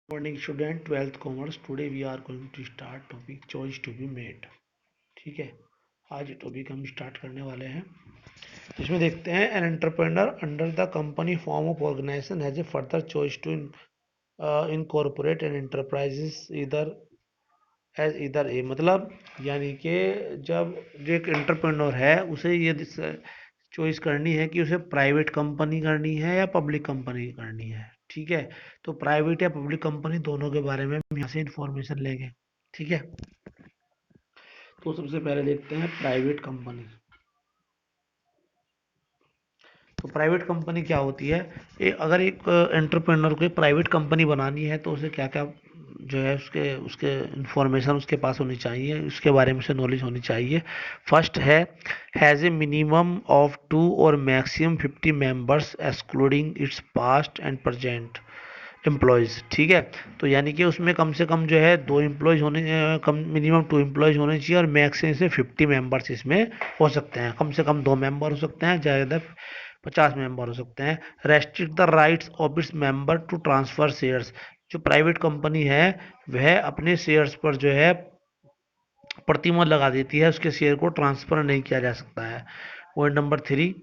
Morning student 12th commerce. Today we are going to start topic choice to be made. ठीक है, आज ये topic हम start करने वाले हैं। इसमें देखते हैं an entrepreneur under the company form of organisation has a further choice to incorporate an enterprises either as either a, मतलब यानी कि जब जो एक एंटरप्रेन्योर है उसे ये चॉइस करनी है कि उसे प्राइवेट कंपनी करनी है या पब्लिक कंपनी करनी है। ठीक है, तो प्राइवेट या पब्लिक कंपनी दोनों के बारे में हम यहाँ से इंफॉर्मेशन लेंगे। ठीक है, तो सबसे पहले देखते हैं प्राइवेट कंपनी। तो प्राइवेट कंपनी क्या होती है? अगर एक एंटरप्रेन्योर को एक प्राइवेट कंपनी बनानी है तो उसे क्या क्या जो है उसके उसके इंफॉर्मेशन उसके पास होनी चाहिए, उसके बारे में उसे नॉलेज होनी चाहिए। फर्स्ट है, हैज़ ए मिनिमम ऑफ 2 और maximum 50 members excluding its past and present employees. ठीक है, तो यानी कि उसमें कम से कम जो है 2 एम्प्लॉयज़ होने कम मिनिमम 2 एम्प्लॉयज़ होने चाहिए और मैक्सिमम से 50 मेंबर्स इसमें हो सकते हैं। कम से कम 2 मेंबर हो सकते हैं, ज़्यादा 50 मेंबर हो सकते हैं। Restrict the rights of its member to transfer shares. जो प्राइवेट कंपनी है वह अपने शेयर्स पर जो है प्रतिबंध लगा देती है, उसके शेयर को ट्रांसफर नहीं किया जा सकता है। Point number 3,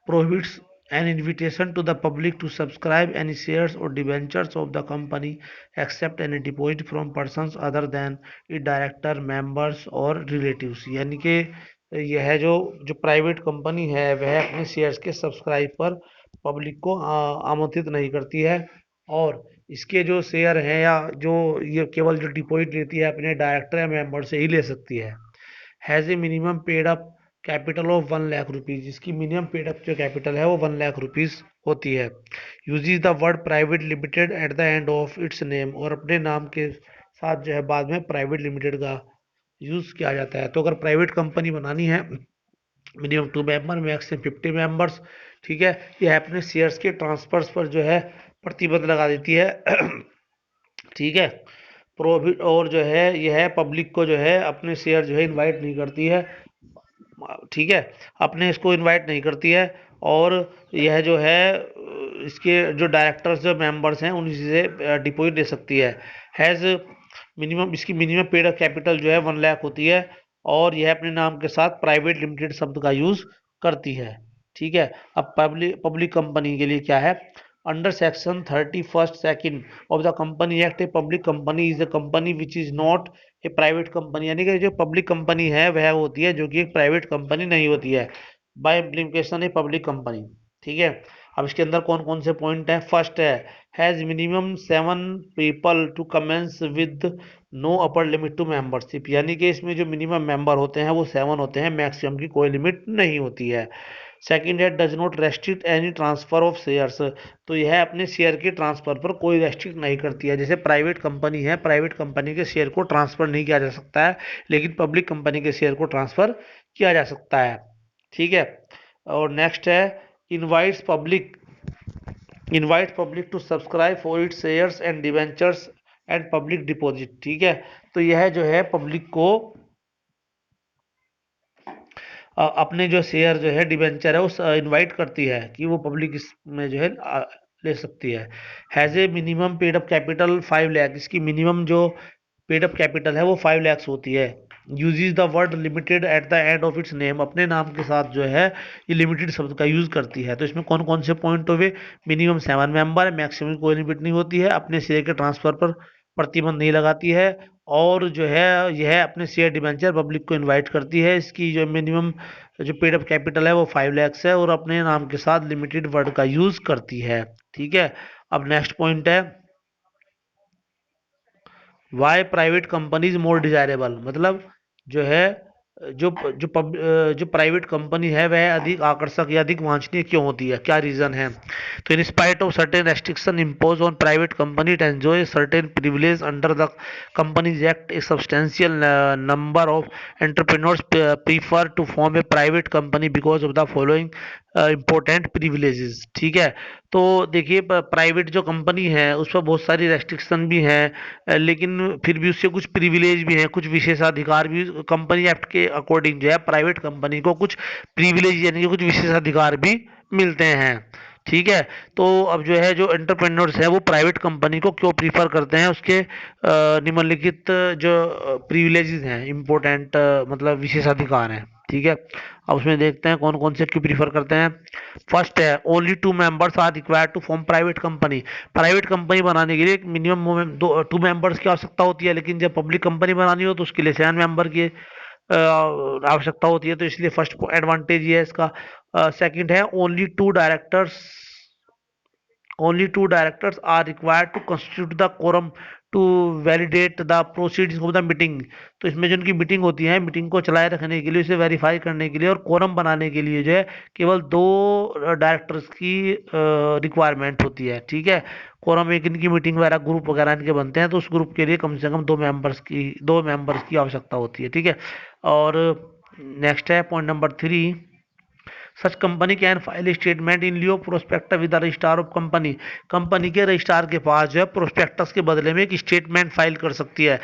prohibits an invitation to the public to subscribe any shares or debentures of the company except any deposit from persons other than its director members or relatives। यानी कि यह जो जो प्राइवेट कंपनी है वह अपने shares के subscribe पर पब्लिक को आमंत्रित नहीं करती है, और इसके जो शेयर हैं या जो ये केवल जो डिपॉजिट लेती है अपने डायरेक्टर या मेंबर से ही ले सकती है। Has a minimum paid up capital of 1 lakh rupees, जिसकी मिनिमम पेड अप जो कैपिटल है वो 1 लाख रुपीज़ होती है। Uses the word private limited at the end of its name, और अपने नाम के साथ जो है बाद में प्राइवेट लिमिटेड का यूज़ किया जाता है। तो अगर प्राइवेट कंपनी बनानी है, मिनिमम 2 मेंबर मैक्सिमम 50 मेंबर्स, ठीक है, यह अपने शेयर्स के ट्रांसफर्स पर जो है प्रतिबंध लगा देती है। ठीक है, प्रोहिबिट, और जो है यह पब्लिक को जो है अपने शेयर जो है इनवाइट नहीं करती है। ठीक है, अपने इसको इनवाइट नहीं करती है, और यह जो है इसके जो डायरेक्टर्स जो मेंबर्स हैं उन्हीं से डिपॉजिट ले सकती है। हैज़ मिनिमम, इसकी मिनिमम पेड अप कैपिटल जो है 1 लाख होती है, और यह अपने नाम के साथ प्राइवेट लिमिटेड शब्द का यूज करती है। ठीक है, अब पब्लिक पब्लिक कंपनी के लिए क्या है? Under section 31 second of the company act, A public company is a company which is not a private company. यानी कि जो पब्लिक कंपनी है वह होती है जो कि एक प्राइवेट कंपनी नहीं होती है। By implication a public company. ठीक है, अब इसके अंदर कौन कौन से पॉइंट है? फर्स्ट है, has minimum 7 people to commence with no upper limit to membership. यानी कि इसमें जो मिनिमम मेंबर होते हैं वो 7 होते हैं, मैक्सिमम की कोई लिमिट नहीं होती है। सेकंड है, does not restrict any transfer of shares. तो यह अपने शेयर के ट्रांसफर पर कोई रेस्ट्रिक्ट नहीं करती है। जैसे प्राइवेट कंपनी है, प्राइवेट कंपनी के शेयर को ट्रांसफर नहीं किया जा सकता है, लेकिन पब्लिक कंपनी के शेयर को ट्रांसफर किया जा सकता है। ठीक है, और नेक्स्ट है, invites public to subscribe for its shares and debentures and public deposit. ठीक है, तो यह जो है पब्लिक को अपने जो शेयर जो है डिबेंचर है उस इनवाइट करती है कि वो पब्लिक इसमें जो है ले सकती है। Has a minimum paid up capital 5 lakh, इसकी मिनिमम जो पेड अप कैपिटल है वो 5 lakhs होती है। Uses the word limited at the end of its name, अपने नाम के साथ जो है ये लिमिटेड शब्द का यूज करती है। तो इसमें कौन कौन से पॉइंट हुए? मिनिमम 7 मेंबर, मैक्सिमम कोई लिमिट नहीं होती है, अपने शेयर के ट्रांसफर पर प्रतिबंध नहीं लगाती है, और जो है यह अपने शेयर डिबेंचर पब्लिक को इनवाइट करती है। इसकी जो मिनिमम जो पेड अप कैपिटल है वो 5 lakhs है, और अपने नाम के साथ लिमिटेड वर्ड का यूज करती है। ठीक है, अब नेक्स्ट पॉइंट है, why private companies more desirable, मतलब जो है जो जो पब जो प्राइवेट कंपनी है वह अधिक आकर्षक या अधिक वांछनीय क्यों होती है, क्या रीजन है? तो in spite of certain restriction impose on private company it enjoy certain privilege under the companies act, a substantial number of entrepreneurs prefer to form a private company because of the following important privileges. ठीक है, तो देखिए private जो company है उस पर बहुत सारी रेस्ट्रिक्शन भी हैं, लेकिन फिर भी उससे कुछ प्रिविलेज भी हैं, कुछ विशेषाधिकार भी कंपनी एक्ट के अकॉर्डिंग जो है प्राइवेट कंपनी को कुछ प्रिविलेज यानी कि कुछ विशेषाधिकार भी मिलते हैं। ठीक है। तो अब जो है, जो एंटरप्रेन्योर्स है वो प्राइवेट कंपनी को क्यों प्रीफर करते हैं, उसके निम्नलिखित जो प्रिविलेजेस हैं, इम्पोर्टेंट मतलब विशेषाधिकार हैं। ठीक है, अब उसमें देखते हैं कौन कौन से क्यों प्रीफर करते हैं। फर्स्ट है, only two members are required to form private company. Private company बनाने के लिए मिनिमम दो टू मेंबर्स की आवश्यकता होती है, लेकिन जब पब्लिक कंपनी बनानी हो तो उसके लिए 7 मेंबर की आवश्यकता होती है, तो इसलिए फर्स्ट एडवांटेज ये है इसका। सेकंड है, only two directors are required to constitute the quorum to validate the proceedings of the meeting। तो इसमें जो उनकी मीटिंग होती है, मीटिंग को चलाए रखने के लिए, उसे वेरीफाई करने के लिए और कोरम बनाने के लिए जो है केवल 2 डायरेक्टर्स की रिक्वायरमेंट होती है। ठीक है, कोरम एक इनकी मीटिंग वगैरह ग्रुप वगैरह इनके बनते हैं, तो उस ग्रुप के लिए कम से कम 2 मेंबर्स की आवश्यकता होती है। ठीक है, और नेक्स्ट है point number 3, such company can file statement in Leo prospectus with the registrar of company. Company के रजिस्ट्रार के पास जो है प्रोस्पेक्टस के बदले में एक स्टेटमेंट फाइल कर सकती है,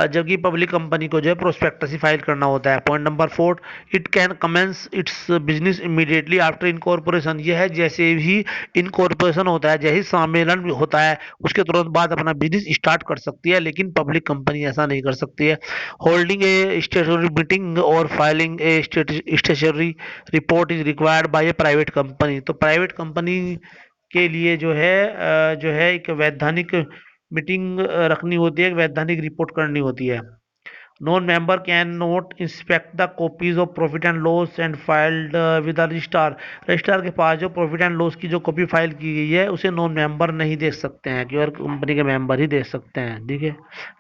जबकि पब्लिक कंपनी को जो है प्रोस्पेक्टस ही फाइल करना होता है। Point number 4, it can commence its business immediately after incorporation. यह है जैसे ही इनकॉर्पोरेशन होता है, जैसे ही सम्मेलन होता है, उसके तुरंत बाद अपना बिजनेस स्टार्ट कर सकती है, लेकिन पब्लिक कंपनी ऐसा नहीं कर सकती है। होल्डिंग ए स्टेटरी मीटिंग और filing A स्टेटरी report is required by A private company. तो प्राइवेट कंपनी के लिए जो है एक वैधानिक मीटिंग रखनी होती है, एक वैधानिक रिपोर्ट करनी होती है। Non member can not inspect the copies of profit and loss and filed with registrar. Registrar के पास जो प्रॉफिट एंड लॉस की जो कॉपी फाइल की गई है, उसे नॉन मेंबर नहीं देख सकते हैं, केवल कंपनी के मेंबर ही देख सकते हैं। ठीक है,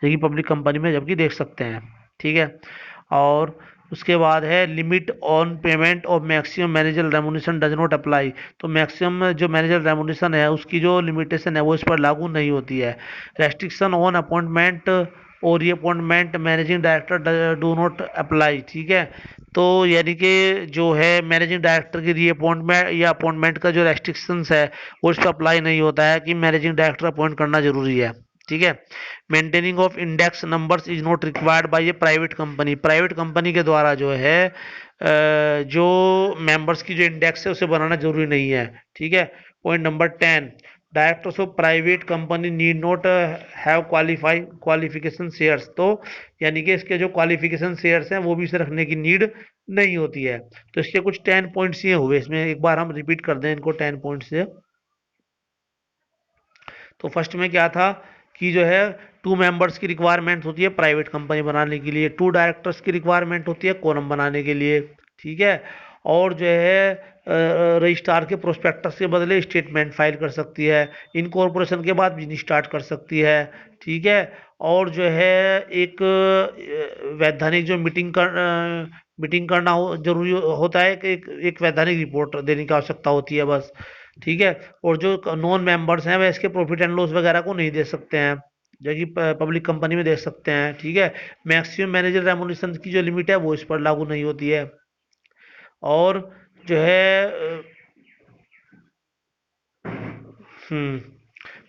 जबकि पब्लिक कंपनी में जबकि देख सकते हैं। ठीक है, और उसके बाद है, limit on payment of maximum manager remuneration does not apply. तो मैक्सिमम जो मैनेजर रेमुनेशन है, उसकी जो लिमिटेशन है वो इस पर लागू नहीं होती है। रेस्ट्रिक्शन ऑन अपॉइंटमेंट और reappointment managing director do not apply. ठीक है, तो यानी कि जो है मैनेजिंग डायरेक्टर की रीअपॉइंटमेंट या अपॉइंटमेंट का जो रेस्ट्रिक्शंस है वो इस पर अप्लाई नहीं होता है कि मैनेजिंग डायरेक्टर अपॉइंट करना जरूरी है। ठीक है, maintaining of index numbers is not required by A private company. Private company के द्वारा जो है जो मेंबर्स की जो इंडेक्स है उसे बनाना जरूरी नहीं है। ठीक है, point number 10, directors of private company need not have qualification shares. तो यानी कि इसके जो क्वालिफिकेशन शेयर्स हैं वो भी इसे रखने की नीड नहीं होती है। तो इसके कुछ 10 पॉइंट्स ये हुए, इसमें एक बार हम रिपीट कर दें इनको 10 पॉइंट्स से। तो फर्स्ट में क्या था कि जो है 2 मेंबर्स की रिक्वायरमेंट होती है प्राइवेट कंपनी बनाने के लिए, 2 डायरेक्टर्स की रिक्वायरमेंट होती है कोरम बनाने के लिए। ठीक है, और जो है रजिस्ट्रार के प्रोस्पेक्टस के बदले स्टेटमेंट फाइल कर सकती है, इनकॉर्पोरेशन के बाद बिजनेस स्टार्ट कर सकती है। ठीक है, और जो है एक वैधानिक जो मीटिंग करना जरूरी होता है कि एक वैधानिक रिपोर्ट देने की आवश्यकता होती है बस। ठीक है, और जो नॉन मेंबर्स हैं वह इसके प्रॉफिट एंड लॉस वगैरह को नहीं दे सकते हैं, जो कि पब्लिक कंपनी में दे सकते हैं। ठीक है, मैक्सिमम मैनेजर रेमुनेशन की जो लिमिट है वो इस पर लागू नहीं होती है। और जो है हम्म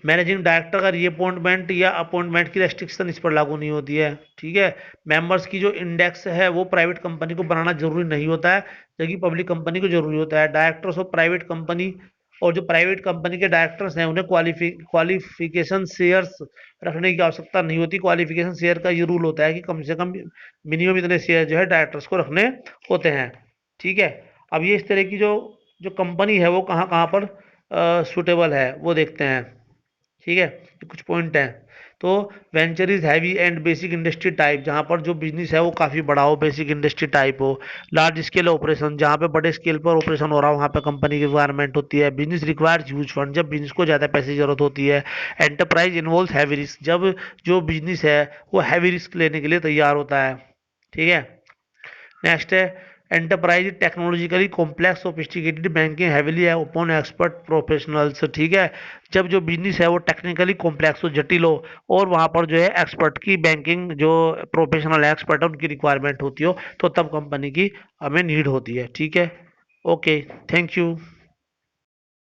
मैनेजिंग डायरेक्टर का रीअपॉइंटमेंट या अपॉइंटमेंट की रेस्ट्रिक्शन इस पर लागू नहीं होती है। ठीक है, मेंबर्स की जो इंडेक्स है वो प्राइवेट कंपनी को बनाना जरूरी नहीं होता है, जबकि पब्लिक कंपनी को जरूरी होता है। डायरेक्टर्स ऑफ प्राइवेट कंपनी और जो प्राइवेट कंपनी के डायरेक्टर्स हैं उन्हें क्वालिफिकेशन शेयर्स रखने की आवश्यकता नहीं होती। क्वालिफिकेशन शेयर का ये रूल होता है कि कम से कम मिनिमम इतने शेयर जो है डायरेक्टर्स को रखने होते हैं। ठीक है, अब ये इस तरह की जो जो कंपनी है वो कहाँ कहाँ पर सुटेबल है वो देखते हैं। ठीक है, ये कुछ पॉइंट हैं। तो venture is heavy and basic industry type, जहाँ पर जो बिजनेस है वो काफ़ी बड़ा हो, बेसिक इंडस्ट्री टाइप हो। लार्ज स्केल ऑपरेशन, जहाँ पे बड़े स्केल पर ऑपरेशन हो रहा हो, वहाँ पे कंपनी की रिक्वायरमेंट होती है। बिजनेस रिक्वायर्स ह्यूज फंड, जब बिजनेस को ज़्यादा पैसे की जरूरत होती है। एंटरप्राइज इन्वॉल्व हैवी रिस्क, जब जो बिजनेस है वो हैवी रिस्क लेने के लिए तैयार होता है। ठीक है, नेक्स्ट है, enterprise technologically complex sophisticated banking heavily upon expert professionals. ठीक है, जब जो बिजनेस है वो टेक्निकली कॉम्प्लेक्स हो, जटिल हो, और वहाँ पर जो है एक्सपर्ट की बैंकिंग जो प्रोफेशनल एक्सपर्ट है उनकी रिक्वायरमेंट होती हो, तो तब कंपनी की हमें नीड होती है। ठीक है, ओके, थैंक यू।